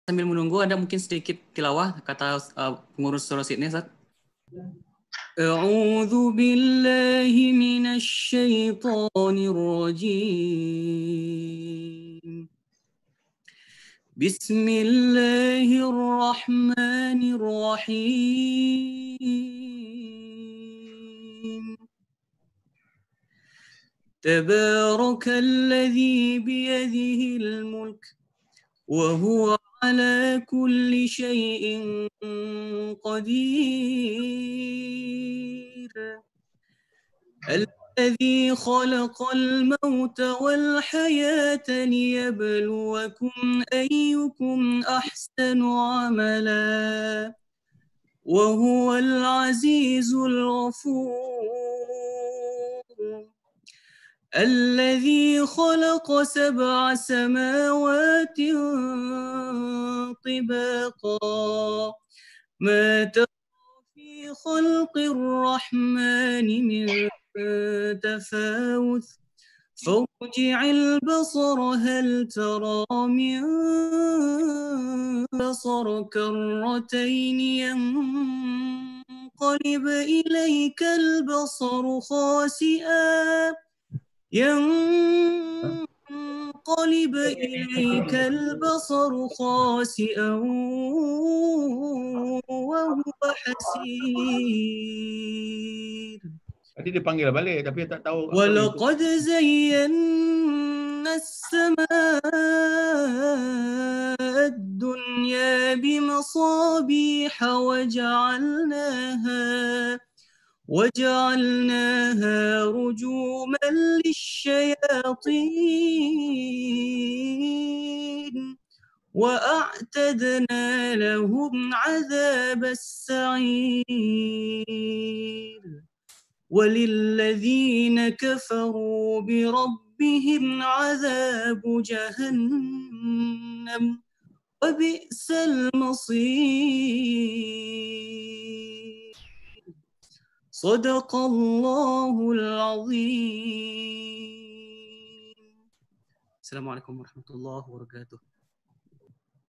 sambil menunggu ada mungkin sedikit tilawah kata pengurus surah Sydney, Ustaz. A'udzu billahi minasy syaithanir rajim. Bismillahirrahmanirrahim. Tabarakalladzi biyadihil mulk wa huwa ala kulli syai'in qadir. الذي خلق الموت والحياة ليبلوكم أيكم أحسن عملا وهو العزيز الغفور الذي خلق 7 سماوات طباقا ما ترى في خلق الرحمن من تفاوت فارجع البصر هل ترى من بصر كرتين ينقلب إليك البصر خاسئا وهو حسير. Tadi dipanggil balik tapi tak tahu. ولقد زينا السماء الدنيا بمصابيح وجعلناها رجوما للشياطين وأعتدنا لهم عذاب السعير وللذين كفروا بربهم عذاب جهنم وبئس المصير. صدق الله العظيم. السلام عليكم ورحمة الله وبركاته.